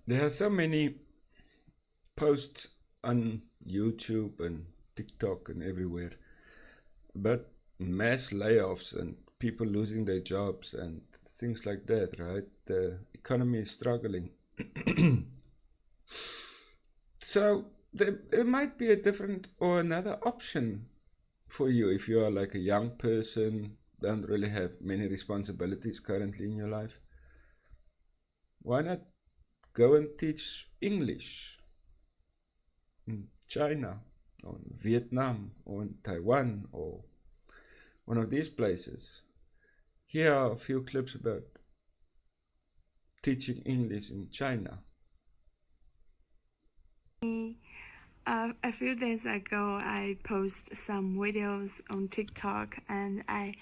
There are so many posts on YouTube and TikTok and everywhere about mass layoffs and people losing their jobs and things like that, right? The economy is struggling. So there might be a different or another option for you if you are like a young person, don't really have many responsibilities currently in your life. Why not go and teach English in China or in Vietnam or in Taiwan or one of these places? Here are a few clips about teaching English in China. A few days ago, I posted some videos on TikTok, and I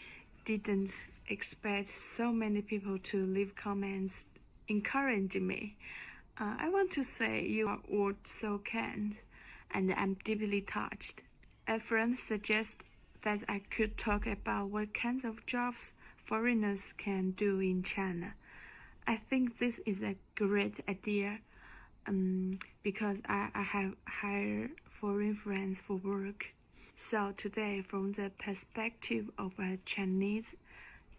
didn't expect so many people to leave comments encouraging me. I want to say you are all so kind, and I'm deeply touched. A friend suggested that I could talk about what kinds of jobs foreigners can do in China. I think this is a great idea because I have hired foreign friends for work. So today, from the perspective of a Chinese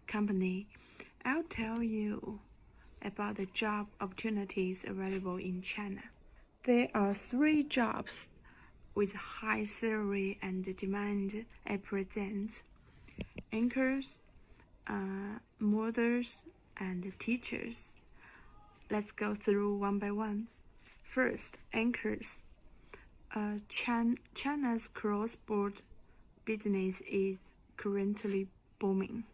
company, I'll tell you about the job opportunities available in China. There are 3 jobs with high salary and demand at present: anchors, models, and teachers. Let's go through one by one. First, anchors. China's cross-border business is currently booming.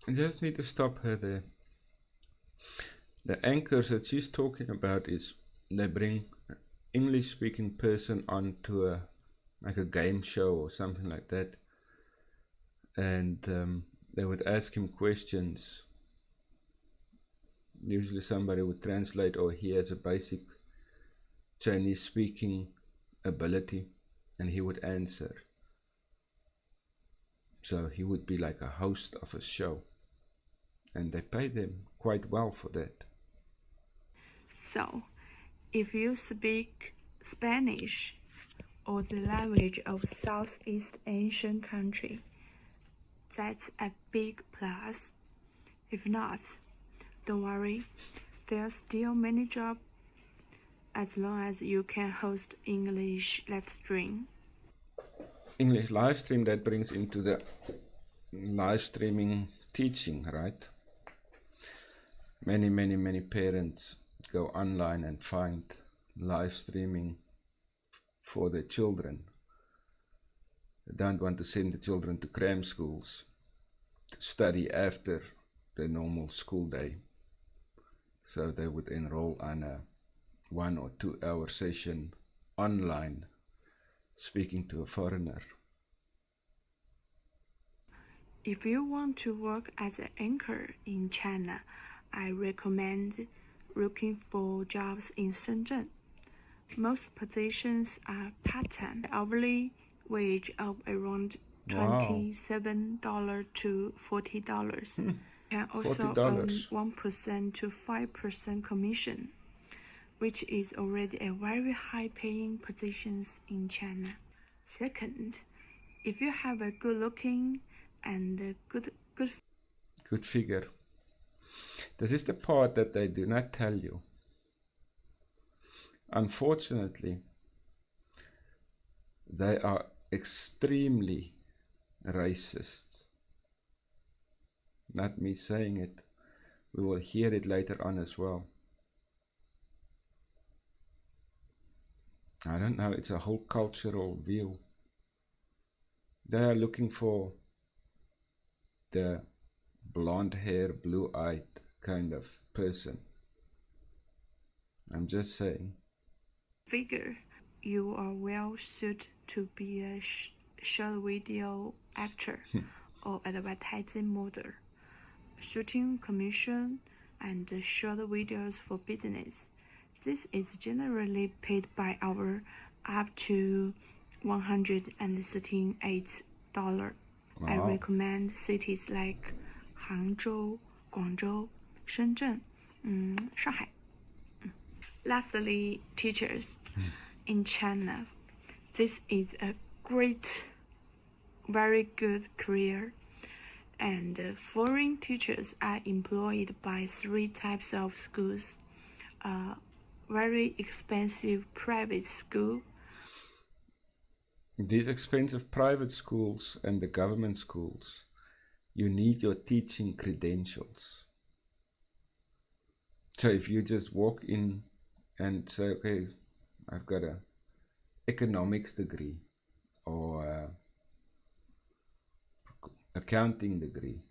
I just need to stop her there. The anchors that she's talking about is they bring an English speaking person onto a like a game show or something like that, and they would ask him questions. Usually somebody would translate, or he has a basic Chinese speaking ability, and he would answer. So he would be like a host of a show, and they pay them quite well for that. So, if you speak Spanish or the language of Southeast Asian country, that's a big plus. If not, don't worry, there are still many jobs as long as you can host English live stream. English live stream, that brings into the live streaming teaching, right? Many parents go online and find live streaming for their children. They don't want to send the children to cram schools to study after the normal school day. So they would enroll on a 1 or 2 hour session online speaking to a foreigner. If you want to work as an anchor in China, I recommend looking for jobs in Shenzhen. Most positions are part-time, hourly wage of around $27 to $40. You can also earn $40. 1% to 5% commission, which is already a very high-paying position in China. Second, if you have a good-looking and good figure. This is the part that they do not tell you. Unfortunately, they are extremely racist. Not me saying it. We will hear it later on as well. I don't know, it's a whole cultural view. They are looking for the blonde hair, blue-eyed kind of person. I'm just saying. figure. You are well suited to be a short video actor or advertising model. Shooting commission and short videos for business. This is generally paid by hour up to $138. Wow. I recommend cities like Hangzhou, Guangzhou, Shenzhen, Shanghai. Lastly, teachers in China. This is a great, very good career. And foreign teachers are employed by three types of schools. Very expensive private school. These expensive private schools and the government schools, you need your teaching credentials. So if you just walk in and say, okay, I've got an economics degree or accounting degree,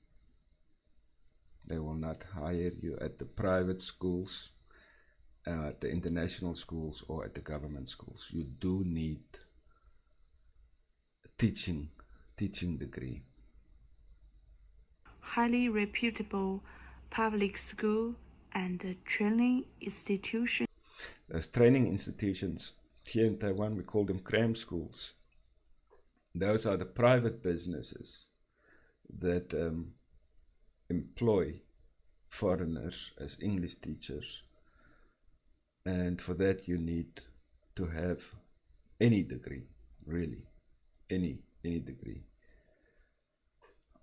they will not hire you at the private schools, at the international schools, or at the government schools. You do need a teaching degree. Highly reputable public school and training institution. There's training institutions. Here in Taiwan, we call them cram schools. Those are the private businesses that employ foreigners as English teachers. And for that, you need to have any degree, really, any degree.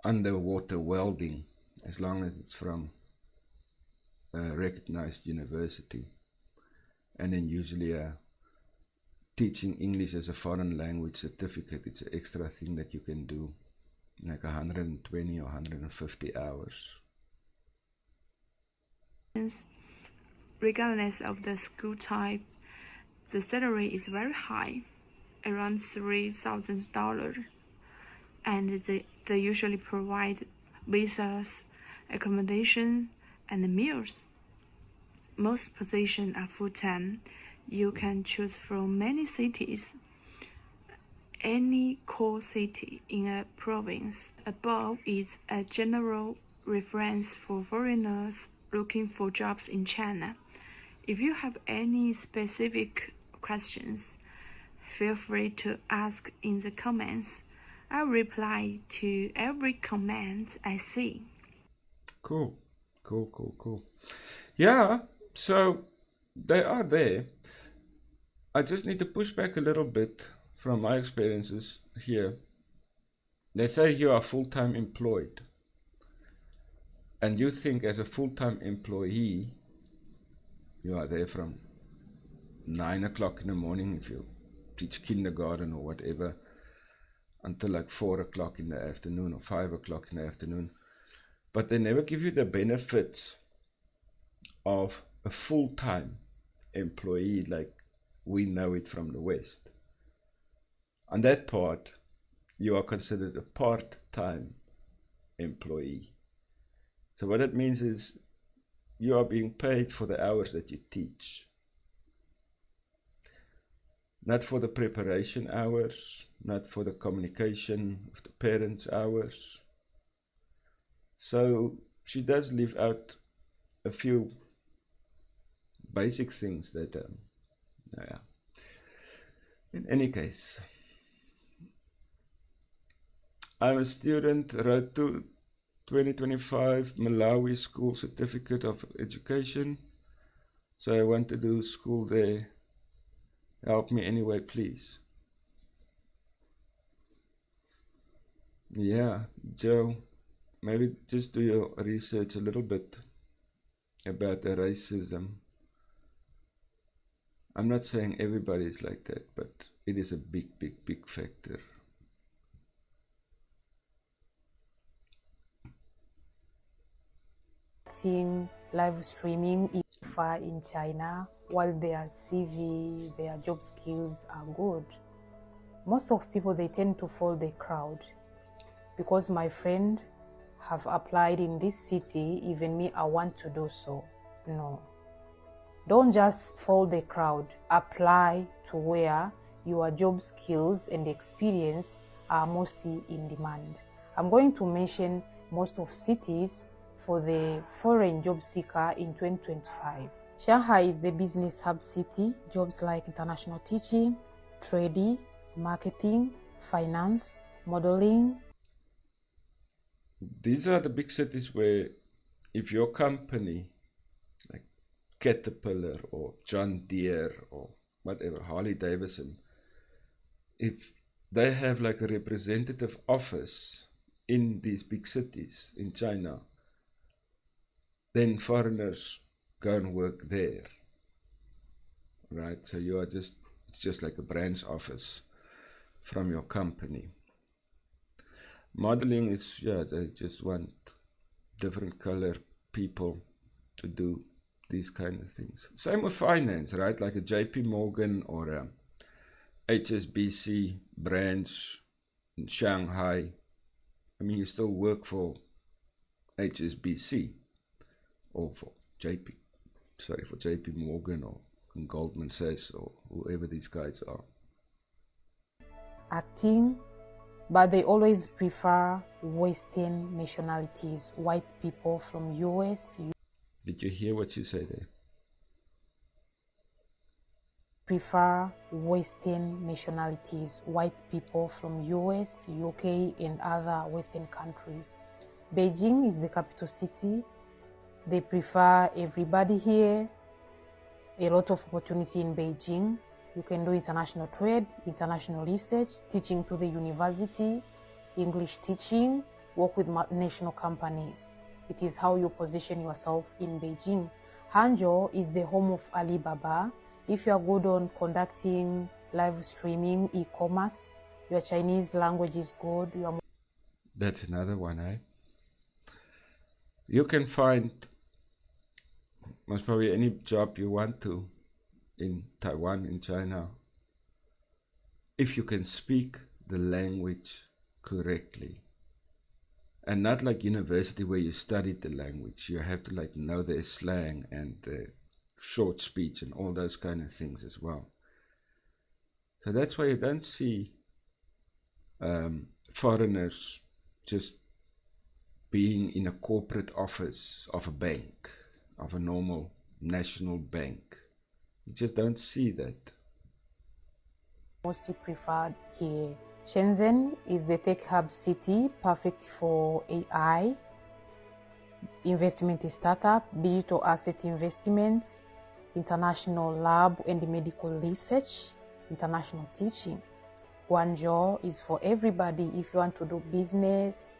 Underwater welding, as long as it's from a recognized university. And then usually a teaching English as a foreign language certificate. It's an extra thing that you can do, like 120 or 150 hours. Regardless of the school type, the salary is very high, around $3,000, and they usually provide visas, accommodation, and meals. Most positions are full-time. You can choose from many cities. Any core city in a province. Above is a general reference for foreigners looking for jobs in China. If you have any specific questions, feel free to ask in the comments. I'll reply to every comment I see. Cool. Yeah, so they are there. I just need to push back a little bit from my experiences here. Let's say you are full-time employed, and you think as a full-time employee, you are there from 9 o'clock in the morning if you teach kindergarten or whatever, until like 4 o'clock in the afternoon or 5 o'clock in the afternoon. But they never give you the benefits of a full-time employee like we know it from the West. On that part, you are considered a part-time employee. So what that means is you are being paid for the hours that you teach, not for the preparation hours, not for the communication with the parents hours. So she does leave out a few basic things that, yeah. In any case, I'm a student, Road to 2025 Malawi School Certificate of Education. So I want to do school there. Help me anyway, please. Yeah, Joe, maybe just do your research a little bit about the racism. I'm not saying everybody is like that, but it is a big factor. Live streaming in China, while their CV, their job skills are good. Most of people, they tend to follow the crowd. Because my friend have applied in this city, even me, I want to do so. No. Don't just follow the crowd. Apply to where your job skills and experience are mostly in demand. I'm going to mention most of cities for the foreign job seeker in 2025. Shanghai is the business hub city. Jobs like international teaching, trading, marketing, finance, modeling. These are the big cities where if your company, like Caterpillar or John Deere or whatever, Harley Davidson, if they have like a representative office in these big cities in China, then foreigners go and work there, right? So you are just, it's just like a branch office from your company. Modeling is, yeah, they just want different color people to do these kind of things. Same with finance, right? Like a JP Morgan or a HSBC branch in Shanghai. I mean, you still work for HSBC or for JP Morgan or Goldman Sachs or whoever these guys are. Acting, but they always prefer Western nationalities, white people from US. Did you hear what she said there? Prefer Western nationalities, white people from US, UK, and other Western countries. Beijing is the capital city. They prefer everybody here. A lot of opportunity in Beijing. You can do international trade, international research, teaching to the university, English teaching, work with national companies. It is how you position yourself in Beijing. Hangzhou is the home of Alibaba. If you are good on conducting live streaming, e-commerce, your Chinese language is good. That's another one, eh? You can find most probably any job you want to in Taiwan, in China, if you can speak the language correctly. And not like university where you studied the language. You have to like know their slang and the short speech and all those kind of things as well. So that's why you don't see foreigners just being in a corporate office of a bank, of a normal national bank. You just don't see that. Mostly preferred here. Shenzhen is the tech hub city, perfect for AI, investment in startup, digital asset investment, international lab and medical research, international teaching. Guangzhou is for everybody. If you want to do business,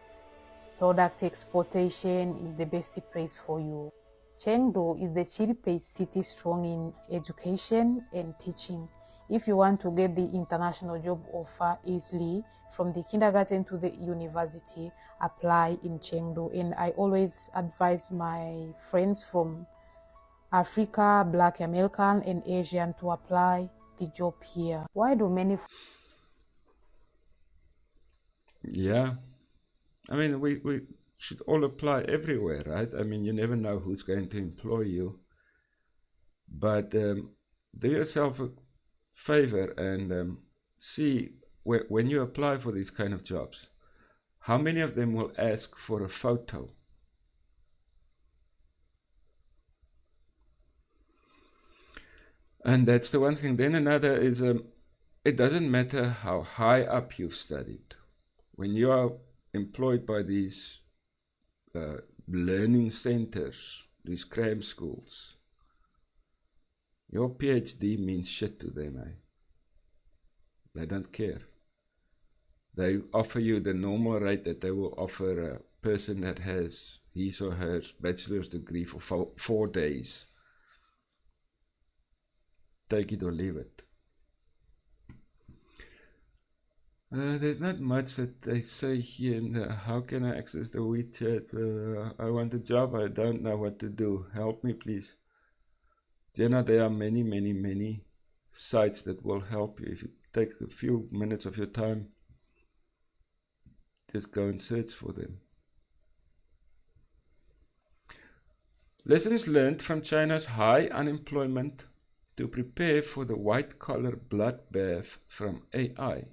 product exportation is the best place for you. Chengdu is the cheapest city, strong in education and teaching. If you want to get the international job offer easily, from the kindergarten to the university, apply in Chengdu. And I always advise my friends from Africa, Black American and Asian to apply the job here. Why do many... Yeah, I mean, we should all apply everywhere, right? I mean, you never know who's going to employ you. But do yourself a favor and see when you apply for these kind of jobs, how many of them will ask for a photo? And that's the one thing. Then another is it doesn't matter how high up you've studied. When you are employed by these learning centers, these cram schools, your PhD means shit to them, eh? They don't care. They offer you the normal rate that they will offer a person that has his or her bachelor's degree for 4 days. Take it or leave it. There's not much that they say here in the, how can I access the WeChat? I want a job, I don't know what to do. Help me, please. You know, there are many sites that will help you. If you take a few minutes of your time, just go and search for them. Lessons learned from China's high unemployment to prepare for the white-collar bloodbath from AI.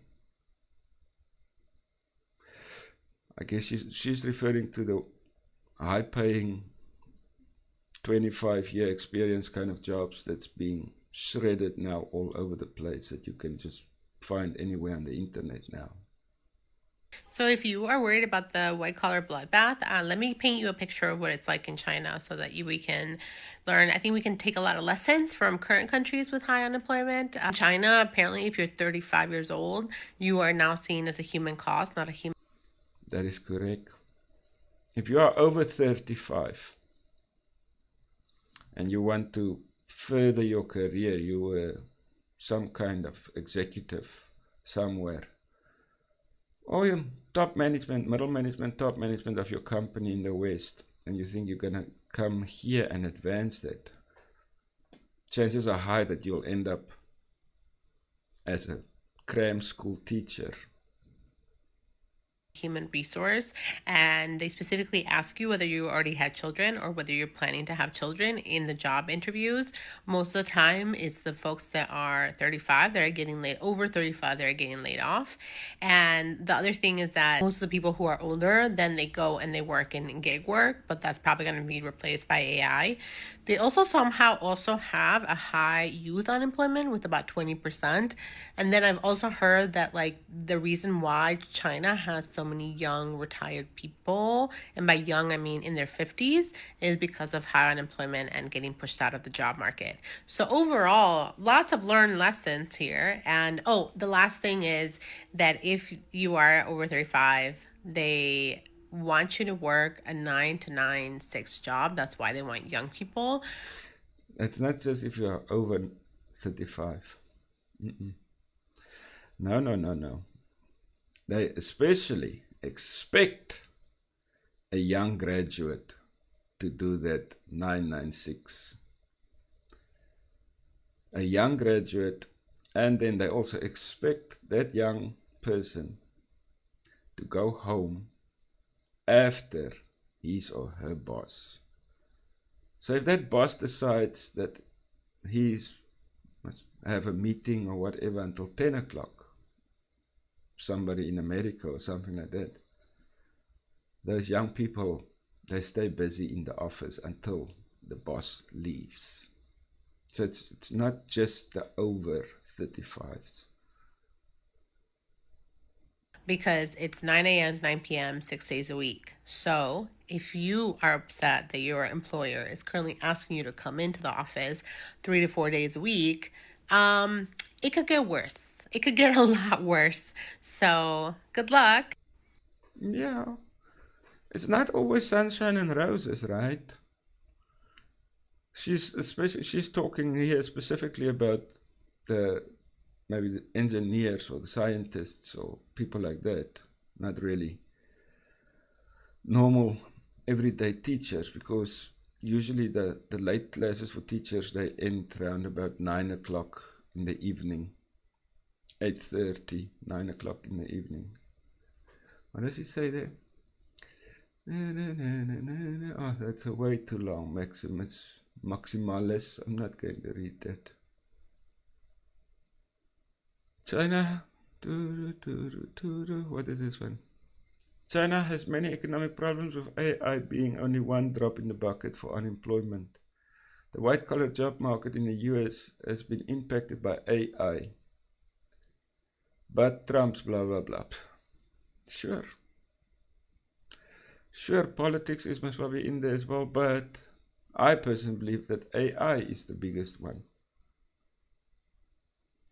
I guess she's referring to the high-paying 25-year experience kind of jobs that's being shredded now all over the place, that you can just find anywhere on the internet now. So if you are worried about the white collar bloodbath, let me paint you a picture of what it's like in China so that we can learn. I think we can take a lot of lessons from current countries with high unemployment. China, apparently, if you're 35 years old, you are now seen as a human cost, not a human. That is correct. If you are over 35 and you want to further your career, you were some kind of executive somewhere, or your top management, middle management, top management of your company in the West, and you think you're going to come here and advance that, chances are high that you'll end up as a cram school teacher. Human resource, and they specifically ask you whether you already had children or whether you're planning to have children in the job interviews. Most of the time it's the folks that are 35 that are getting laid, over 35 that are getting laid off. And the other thing is that most of the people who are older, then they go and they work in gig work, but that's probably going to be replaced by AI. They also somehow also have a high youth unemployment with about 20%. And then I've also heard that like the reason why China has so many young retired people, and by young I mean in their 50s, is because of high unemployment and getting pushed out of the job market. So overall, lots of learned lessons here. And oh, the last thing is that if you are over 35, they want you to work a 9 to 9 6 job. That's why they want young people. It's not just if you're over 35. No. They especially expect a young graduate to do that 996. A young graduate, and then they also expect that young person to go home after his or her boss. So if that boss decides that he must have a meeting or whatever until 10 o'clock, somebody in America or something like that, those young people, they stay busy in the office until the boss leaves. So it's not just the over 35s. Because it's 9 a.m., 9 p.m., 6 days a week. So if you are upset that your employer is currently asking you to come into the office 3 to 4 days a week, it could get worse. It could get a lot worse. So good luck. Yeah, it's not always sunshine and roses, right? She's talking here specifically about maybe the engineers or the scientists or people like that, not really normal everyday teachers, because usually the late classes for teachers, they end around about 9 o'clock in the evening, 8:30, 9 o'clock in the evening. What does he say there? Oh, that's a way too long. Maximalis. I'm not going to read that. China. What is this one? China has many economic problems, with AI being only one drop in the bucket for unemployment. The white-collar job market in the US has been impacted by AI. But Trump's blah blah blah. Sure, politics is most probably in there as well, but I personally believe that AI is the biggest one.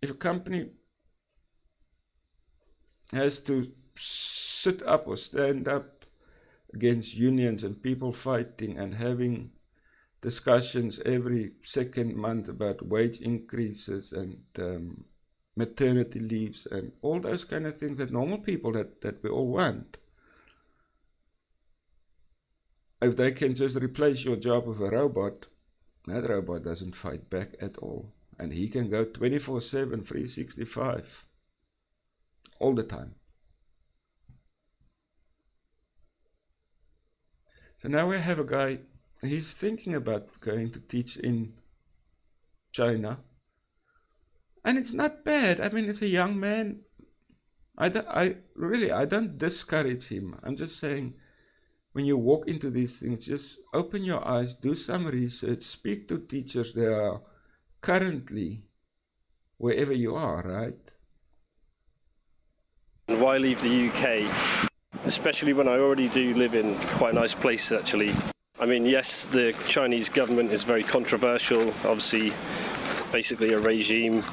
If a company has to sit up or stand up against unions and people fighting and having discussions every second month about wage increases and maternity leaves and all those kind of things that normal people that we all want, if they can just replace your job with a robot, that robot doesn't fight back at all, and he can go 24/7, 365 all the time. So now we have a guy, he's thinking about going to teach in China, and it's not bad. I mean, it's a young man. I don't discourage him. I'm just saying, when you walk into these things, just open your eyes, do some research, speak to teachers that are currently wherever you are, right? Why leave the UK? Especially when I already do live in quite a nice place, actually. I mean, yes, the Chinese government is very controversial, obviously, basically a regime,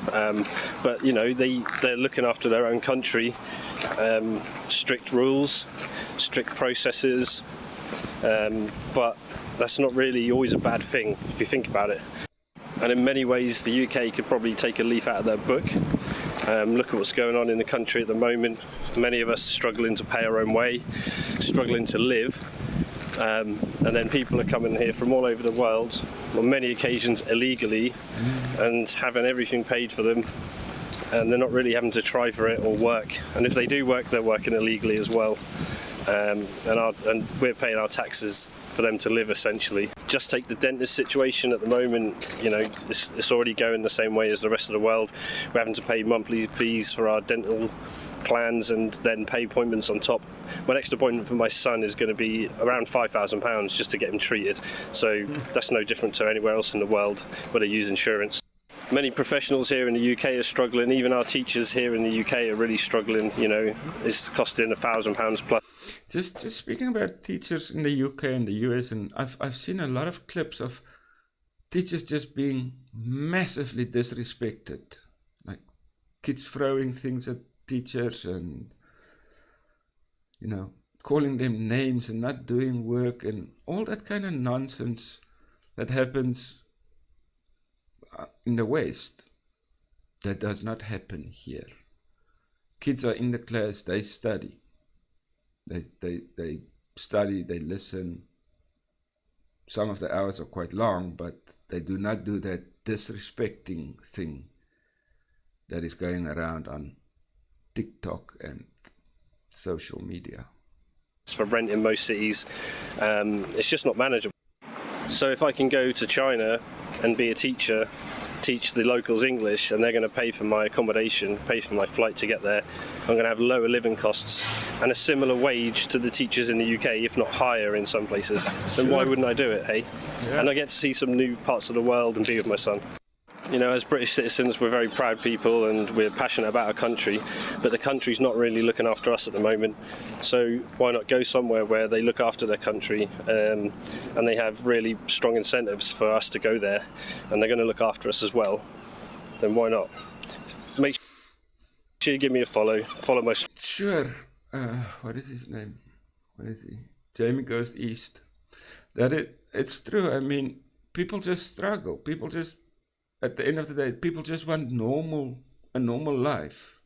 but, you know, they're looking after their own country, strict rules, strict processes, but that's not really always a bad thing, if you think about it. And in many ways, the UK could probably take a leaf out of their book. Look at what's going on in the country at the moment. Many of us are struggling to pay our own way, struggling to live. And then people are coming here from all over the world, on many occasions illegally, and having everything paid for them. And they're not really having to try for it or work. And if they do work, they're working illegally as well. And we're paying our taxes for them to live, essentially. Just take the dentist situation at the moment, you know, it's already going the same way as the rest of the world. We're having to pay monthly fees for our dental plans and then pay appointments on top. My next appointment for my son is going to be around £5,000 just to get him treated. So that's no different to anywhere else in the world where they use insurance. Many professionals here in the UK are struggling. Even our teachers here in the UK are really struggling. You know, it's costing £1,000 plus. Just speaking about teachers in the UK and the US, and I've seen a lot of clips of teachers just being massively disrespected, like kids throwing things at teachers and, you know, calling them names and not doing work and all that kind of nonsense that happens in the West. That does not happen here. Kids are in the class, they study. They study, they listen. Some of the hours are quite long, but they do not do that disrespecting thing that is going around on TikTok and social media. For rent in most cities, it's just not manageable. So if I can go to China and be a teacher, teach the locals English, and they're going to pay for my accommodation, pay for my flight to get there, I'm going to have lower living costs and a similar wage to the teachers in the UK, if not higher in some places. Then why wouldn't I do it, hey? Yeah. And I get to see some new parts of the world and be with my son. You know, as British citizens, we're very proud people and we're passionate about our country, but the country's not really looking after us at the moment. So why not go somewhere where they look after their country and they have really strong incentives for us to go there, and they're going to look after us as well? Then why not? Make sure you give me a follow my... Sure. What is his name? What is he? Jamie Goes East. It's true. I mean, people just struggle. People just... At the end of the day, people just want a normal life.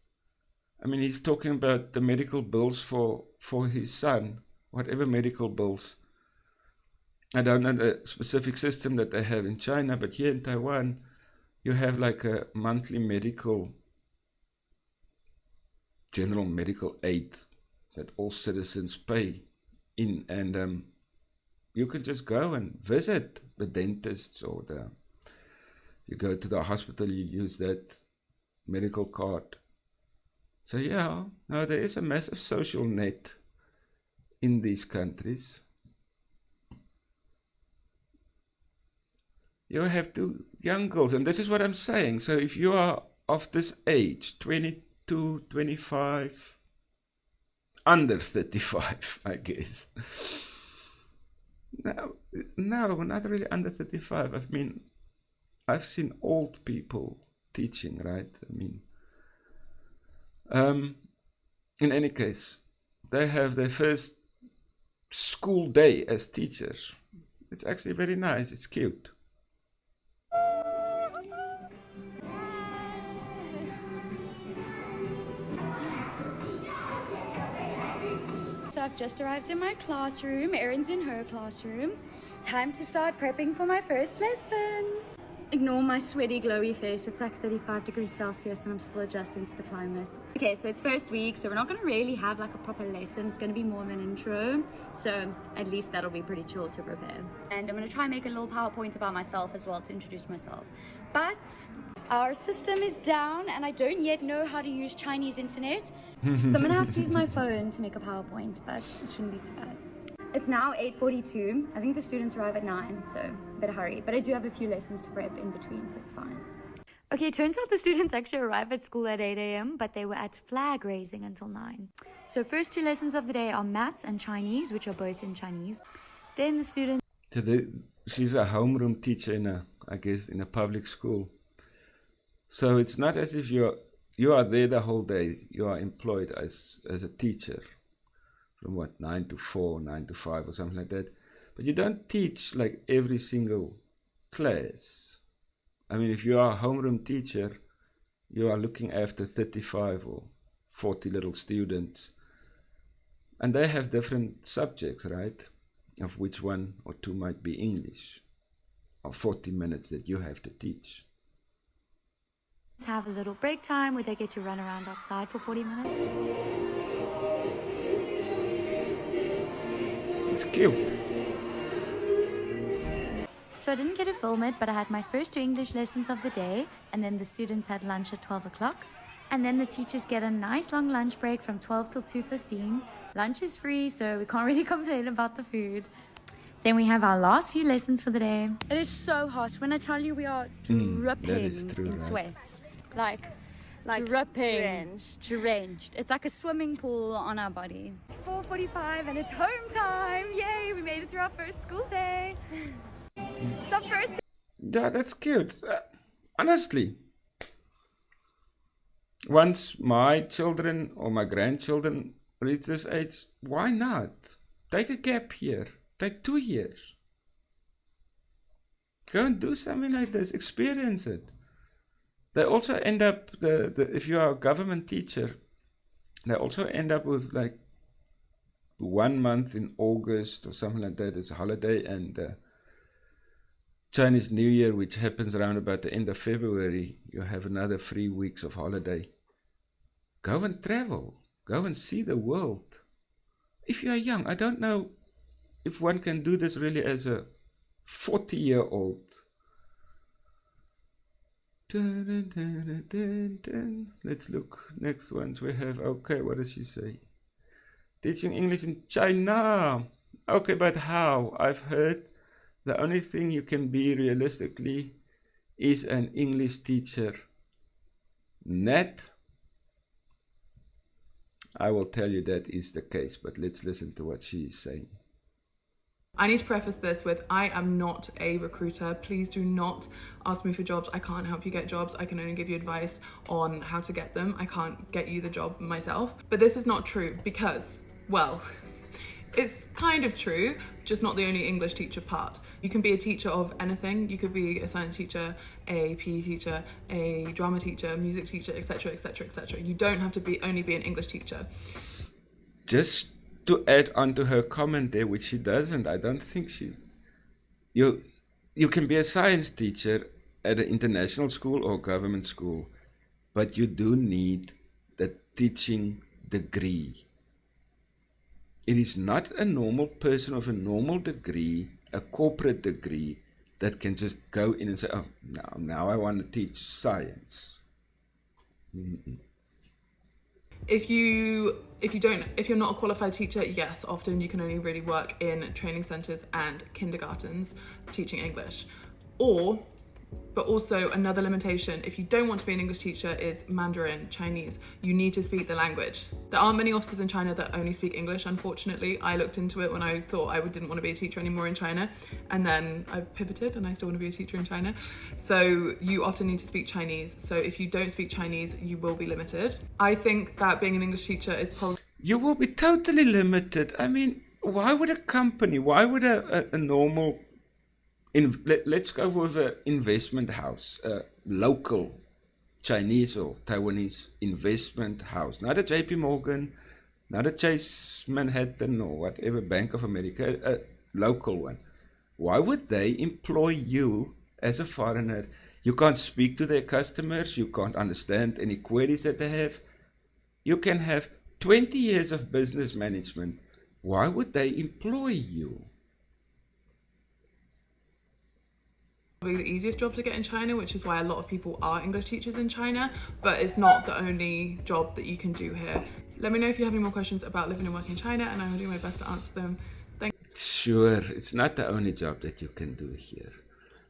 I mean, he's talking about the medical bills for his son, whatever medical bills. I don't know the specific system that they have in China, but here in Taiwan, you have like a monthly general medical aid that all citizens pay in, and you can just go and visit the dentists or you go to the hospital, you use that medical card. So yeah, no, there is a massive social net in these countries. You have two young girls, and this is what I'm saying. So if you are of this age, 22, 25, under 35, I guess. No, not really under 35. I mean, I've seen old people teaching, right? I mean, in any case, they have their first school day as teachers. It's actually very nice. It's cute. So I've just arrived in my classroom. Erin's in her classroom. Time to start prepping for my first lesson. Ignore my sweaty, glowy face. It's like 35 degrees Celsius and I'm still adjusting to the climate. Okay, so it's first week, so we're not going to really have like a proper lesson. It's going to be more of an intro. So at least that'll be pretty chill to prepare. And I'm going to try and make a little PowerPoint about myself as well to introduce myself. But our system is down and I don't yet know how to use Chinese internet. So I'm going to have to use my phone to make a PowerPoint, but it shouldn't be too bad. It's now 8:42. I think the students arrive at 9, so I better hurry. But I do have a few lessons to prep in between, so it's fine. Okay, turns out the students actually arrive at school at 8 a.m., but they were at flag raising until 9. So first 2 lessons of the day are maths and Chinese, which are both in Chinese. Then the students... She's a homeroom teacher I guess, in a public school. So it's not as if you are there the whole day. You are employed as a teacher from 9 to 4, 9 to 5 or something like that. But you don't teach like every single class. I mean, if you are a homeroom teacher, you are looking after 35 or 40 little students. And they have different subjects, right? Of which 1 or 2 might be English, or 40 minutes that you have to teach. have a little break time where they get to run around outside for 40 minutes. It's cute. So I didn't get to film it, but I had my first 2 English lessons of the day, and then the students had lunch at 12 o'clock. And then the teachers get a nice long lunch break from 12 till 2:15. Lunch is free, so we can't really complain about the food. Then we have our last few lessons for the day. It is so hot. When I tell you we are dripping in sweat. Like dripping, drenched. It's like a swimming pool on our body. It's 4:45 and it's home time. Yay, we made it through our first school day. It's our first day. Yeah, that's cute. Honestly, once my children or my grandchildren reach this age, why not? Take a gap year. Take 2 years. Go and do something like this. Experience it. They also end up, if you are a government teacher, they also end up with like 1 month in August or something like that as a holiday, and Chinese New Year, which happens around about the end of February, you have another 3 weeks of holiday. Go and travel. Go and see the world. If you are young, I don't know if one can do this really as a 40-year-old. Let's look. Next ones we have. Okay, what does she say? Teaching English in China. Okay, but how? I've heard the only thing you can be realistically is an English teacher. Net? I will tell you that is the case, but let's listen to what she is saying. I need to preface this with, I am not a recruiter. Please do not ask me for jobs. I can't help you get jobs. I can only give you advice on how to get them. I can't get you the job myself. But this is not true because, well, it's kind of true, just not the only English teacher part. You can be a teacher of anything. You could be a science teacher, a PE teacher, a drama teacher, music teacher, etc., etc., etc. You don't have to only be an English teacher. Just to add on to her comment there, which she doesn't, I don't think you can be a science teacher at an international school or government school, but you do need the teaching degree. It is not a normal person of a normal degree, a corporate degree, that can just go in and say, oh, now I want to teach science. Mm-mm. If you're not a qualified teacher, yes, often you can only really work in training centres and kindergartens teaching English. But also another limitation, if you don't want to be an English teacher, is Mandarin, Chinese. You need to speak the language. There aren't many offices in China that only speak English, unfortunately. I looked into it when I thought I didn't want to be a teacher anymore in China, and then I pivoted and I still want to be a teacher in China. So you often need to speak Chinese. So if you don't speak Chinese, you will be limited. I think that being an English teacher is probably... You will be totally limited. I mean, why would a normal... let's go with an investment house, a local Chinese or Taiwanese investment house, not a JP Morgan, not a Chase Manhattan or whatever, Bank of America, a local one. Why would they employ you as a foreigner? You can't speak to their customers, you can't understand any queries that they have. You can have 20 years of business management. Why would they employ you? Probably the easiest job to get in China, which is why a lot of people are English teachers in China, but it's not the only job that you can do here. Let me know if you have any more questions about living and working in China, and I will do my best to answer them. Sure, it's not the only job that you can do here.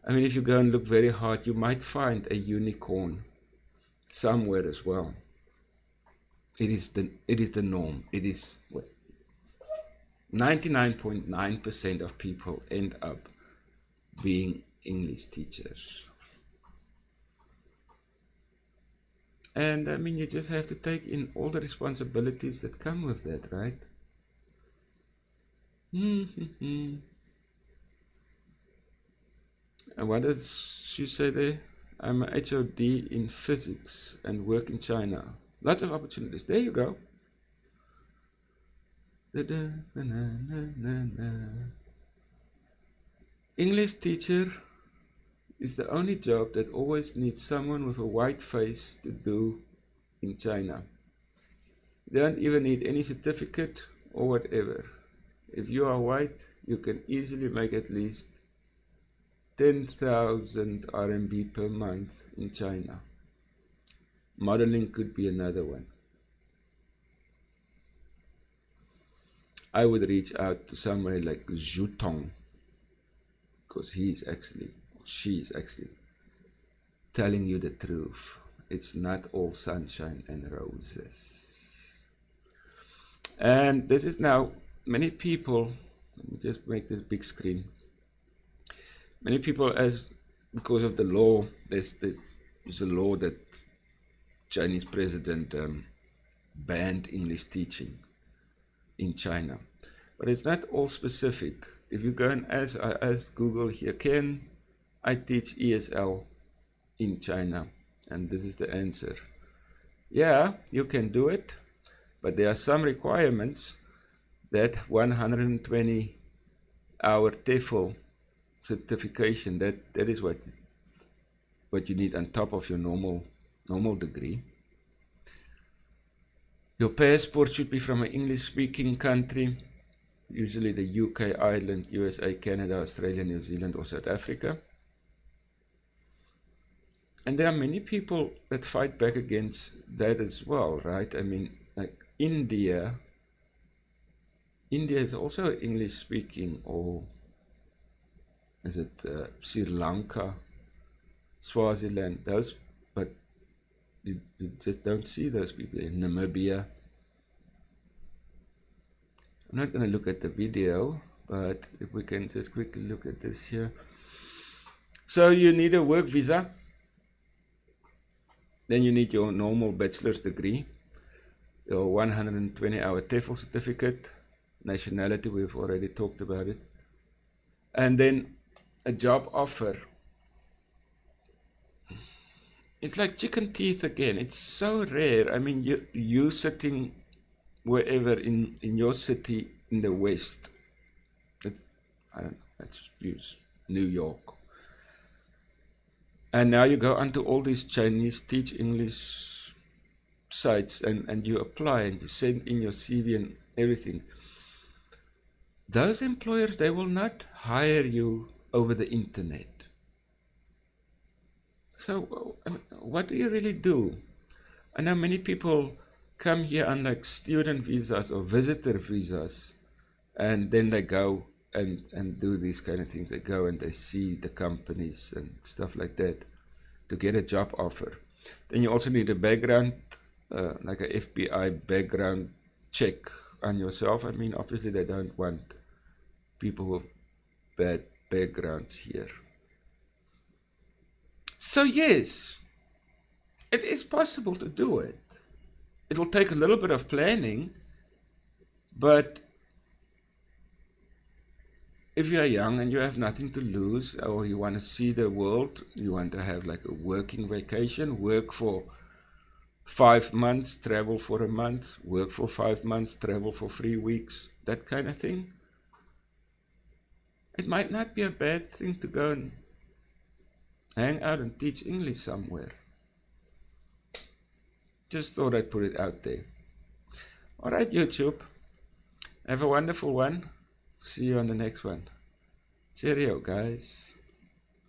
I mean, if you go and look very hard, you might find a unicorn somewhere as well. It is the norm. It is what 99.9% of people end up being English teachers. And I mean, you just have to take in all the responsibilities that come with that, right? And what does she say there? I'm a HOD in physics and work in China. Lots of opportunities. There you go. English teacher is the only job that always needs someone with a white face to do in China. You don't even need any certificate or whatever. If you are white, you can easily make at least 10,000 RMB per month in China. Modeling could be another one. I would reach out to somewhere like Zhutong, because she's actually telling you the truth. It's not all sunshine and roses. And this is now many people, let me just make this big screen. Many people, because of the law, there's a law that Chinese president banned English teaching in China. But it's not all specific. If you go and ask Google here, can I teach ESL in China? And this is the answer. Yeah, you can do it, but there are some requirements. That 120-hour TEFL certification, that is what you need on top of your normal degree. Your passport should be from an English-speaking country, usually the UK, Ireland, USA, Canada, Australia, New Zealand, or South Africa. And there are many people that fight back against that as well, right? I mean, like India is also English speaking, or is it Sri Lanka, Swaziland, those, but you just don't see those people in Namibia. I'm not going to look at the video, but if we can just quickly look at this here. So you need a work visa, then you need your normal bachelor's degree, your 120-hour TEFL certificate, nationality, we've already talked about it, and then a job offer. It's like chicken teeth again. It's so rare. I mean, you sitting wherever in your city in the West, I don't know, let's use New York, and now you go onto all these Chinese teach English sites, and you apply and you send in your CV and everything. Those employers, they will not hire you over the internet. So what do you really do? I know many people come here on like student visas or visitor visas, and then they go and do these kind of things. They go and they see the companies and stuff like that to get a job offer. Then you also need a background, like a FBI background check on yourself. I mean, obviously they don't want people with bad backgrounds here. So yes, it is possible to do it. It will take a little bit of planning, but if you are young and you have nothing to lose, or you want to see the world, you want to have like a working vacation, work for 5 months, travel for a month, work for 5 months, travel for 3 weeks, that kind of thing, it might not be a bad thing to go and hang out and teach English somewhere. Just thought I'd put it out there. Alright, YouTube. Have a wonderful one. See you on the next one. Cheerio, guys.